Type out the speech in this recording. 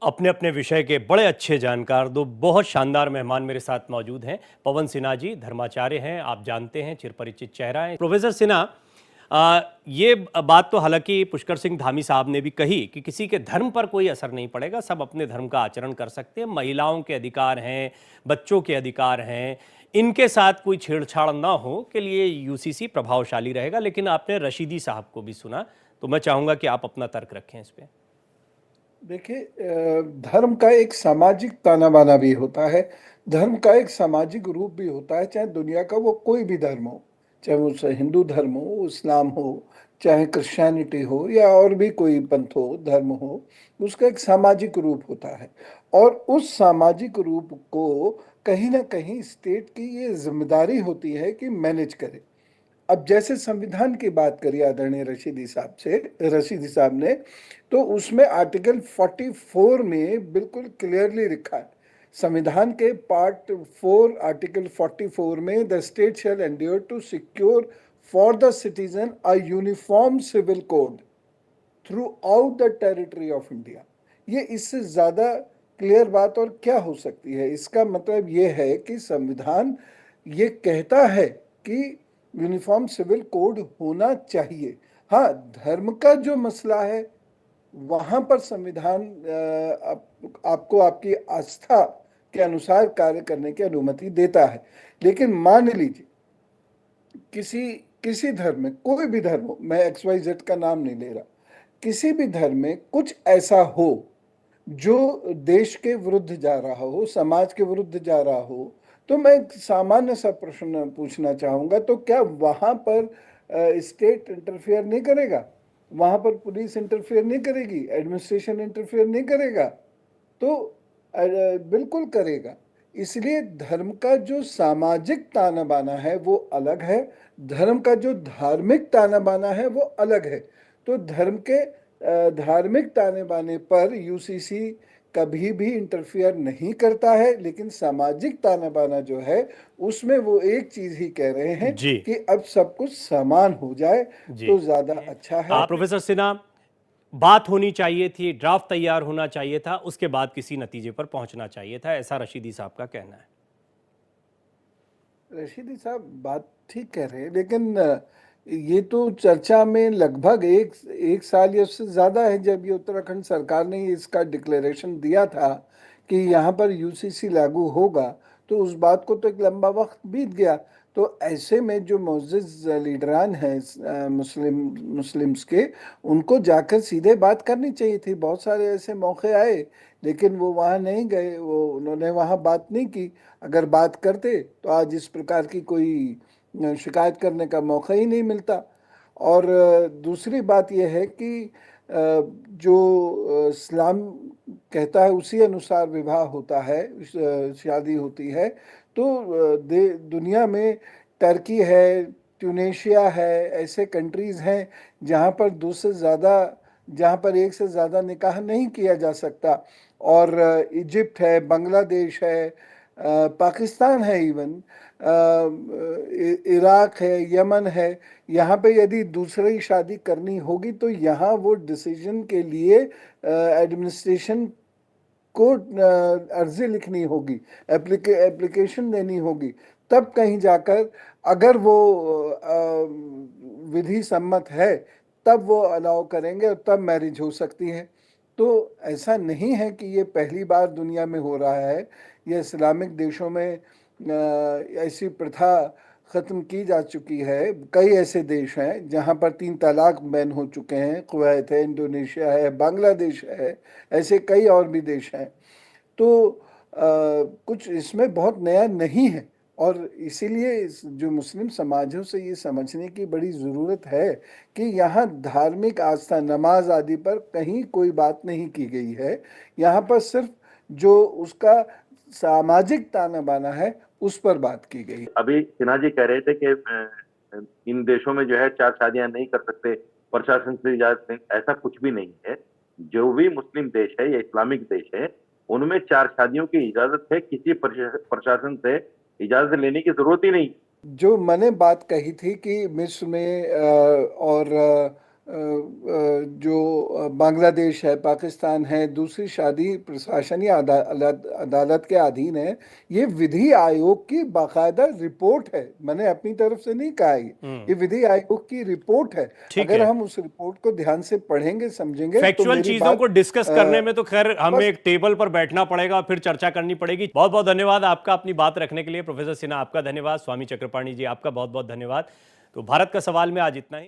अपने अपने विषय के बड़े अच्छे जानकार दो बहुत शानदार मेहमान मेरे साथ मौजूद हैं। पवन सिन्हा जी धर्माचार्य हैं, आप जानते हैं, चिरपरिचित चेहरा है। प्रोफेसर सिन्हा, ये बात तो हालांकि पुष्कर सिंह धामी साहब ने भी कही कि किसी के धर्म पर कोई असर नहीं पड़ेगा, सब अपने धर्म का आचरण कर सकते हैं, महिलाओं के अधिकार हैं, बच्चों के अधिकार हैं, इनके साथ कोई छेड़छाड़ ना हो के लिए यूसीसी प्रभावशाली रहेगा। लेकिन आपने रशीदी साहब को भी सुना, तो मैं चाहूंगा कि आप अपना तर्क रखें इस पे। देखिए, धर्म का एक सामाजिक ताना बाना भी होता है। धर्म का एक सामाजिक रूप भी होता है, चाहे दुनिया का वो कोई भी धर्म हो, चाहे वो हिंदू धर्म हो, इस्लाम हो, चाहे क्रिश्चियनिटी हो या और भी कोई पंथ हो, धर्म हो। उसका एक सामाजिक रूप होता है और उस सामाजिक रूप को कहीं ना कहीं स्टेट की ये जिम्मेदारी होती है कि मैनेज करे। अब जैसे संविधान की बात करी आदरणीय रशीदी साहब ने, तो उसमें आर्टिकल 44 में बिल्कुल क्लियरली लिखा है। संविधान के पार्ट 4 आर्टिकल 44 में the state shall endeavour to secure for the citizen a uniform civil code throughout the territory of India. ये इससे ज्यादा क्लियर बात और क्या हो सकती है? इसका मतलब ये है कि संविधान ये कहता है कि यूनिफॉर्म सिविल कोड होना चाहिए। हाँ, धर्म का जो मसला है वहां पर संविधान आपको आपकी आस्था के अनुसार कार्य करने की अनुमति देता है। लेकिन मान लीजिए किसी किसी धर्म में, कोई भी धर्म हो, मैं XYZ का नाम नहीं ले रहा, किसी भी धर्म में कुछ ऐसा हो जो देश के विरुद्ध जा रहा हो, समाज के विरुद्ध जा रहा हो, तो मैं एक सामान्य सा प्रश्न पूछना चाहूंगा, तो क्या वहां पर स्टेट इंटरफेयर नहीं करेगा? वहां पर पुलिस इंटरफेयर नहीं करेगी? एडमिनिस्ट्रेशन इंटरफेयर नहीं करेगा? तो बिल्कुल करेगा। इसलिए धर्म का जो सामाजिक ताना बाना है वो अलग है, धर्म का जो धार्मिक ताना बाना है वो अलग है। तो धर्म के धार्मिक ताने बाने पर यूसीसी कभी भी इंटरफियर नहीं करता है, लेकिन सामाजिक ताना बाना जो है उसमें वो एक चीज ही कह रहे हैं जी कि अब सब कुछ समान हो जाए जी। तो ज्यादा अच्छा है। प्रोफेसर सिन्हा, बात होनी चाहिए थी, ड्राफ्ट तैयार होना चाहिए था, उसके बाद किसी नतीजे पर पहुंचना चाहिए था, ऐसा रशीदी साहब का कहना है। रशीदी साहब बात ठीक कह रहे हैं, लेकिन ये तो चर्चा में लगभग एक एक साल या उससे ज्यादा है जब ये उत्तराखंड सरकार ने इसका डिक्लेरेशन दिया था कि यहाँ पर यूसीसी लागू होगा। तो उस बात को तो एक लंबा वक्त बीत गया। तो ऐसे में जो मोअज़्ज़िज़ लीडरान हैं मुस्लिम्स के, उनको जाकर सीधे बात करनी चाहिए थी। बहुत सारे ऐसे मौके आए, लेकिन वो वहाँ नहीं गए, वो उन्होंने वहाँ बात नहीं की। अगर बात करते तो आज इस प्रकार की कोई शिकायत करने का मौका ही नहीं मिलता। और दूसरी बात यह है कि जो इस्लाम कहता है उसी अनुसार विवाह होता है, शादी होती है। तो दुनिया में टर्की है, ट्यूनेशिया है, ऐसे कंट्रीज हैं जहाँ पर दो से ज़्यादा, जहाँ पर एक से ज़्यादा निकाह नहीं किया जा सकता। और इजिप्ट है, बांग्लादेश है, पाकिस्तान है, इवन इराक है, यमन है। यहाँ पे यदि दूसरी शादी करनी होगी तो यहाँ वो डिसीजन के लिए एडमिनिस्ट्रेशन को अर्जी लिखनी होगी, एप्लीकेशन देनी होगी। तब कहीं जाकर अगर वो विधि सम्मत है तब वो अलाउ करेंगे और तब मैरिज हो सकती है। तो ऐसा नहीं है कि ये पहली बार दुनिया में हो रहा है। ये इस्लामिक देशों में ऐसी प्रथा ख़त्म की जा चुकी है। कई ऐसे देश हैं जहाँ पर 3 तलाक बैन हो चुके हैं, कुवैत है, इंडोनेशिया है, बांग्लादेश है, ऐसे कई और भी देश हैं। तो कुछ इसमें बहुत नया नहीं है। और इसीलिए जो मुस्लिम समाज है उसे ये समझने की बड़ी ज़रूरत है कि यहाँ धार्मिक आस्था, नमाज आदि पर कहीं कोई बात नहीं की गई है। यहाँ पर सिर्फ जो उसका सामाजिक ताना बाना है उस पर बात की गई। अभी सिन्हा जी कह रहे थे कि इन देशों में जो है 4 शादियां नहीं कर सकते, प्रशासन से इजाजत नहीं। ऐसा कुछ भी नहीं है। जो भी मुस्लिम देश है या इस्लामिक देश है, उनमें 4 शादियों की इजाजत है। किसी प्रशासन से इजाजत लेने की जरूरत ही नहीं। जो मैंने बात कही थी कि मिस्र में और जो बांग्लादेश है, पाकिस्तान है, दूसरी शादी प्रशासनिक अदालत के अधीन है। ये विधि आयोग की बाकायदा रिपोर्ट है, मैंने अपनी तरफ से नहीं कहा ये विधि आयोग की रिपोर्ट है। ठीक अगर है। हम उस रिपोर्ट को ध्यान से पढ़ेंगे, समझेंगे, तो फैक्चुअल मेरी चीजों बात को डिस्कस करने में तो खैर हमें बस एक टेबल पर बैठना पड़ेगा, फिर चर्चा करनी पड़ेगी। बहुत बहुत धन्यवाद आपका अपनी बात रखने के लिए। प्रोफेसर सिन्हा आपका धन्यवाद, स्वामी चक्रपाणी जी आपका बहुत बहुत धन्यवाद। तो भारत का सवाल में आज इतना ही।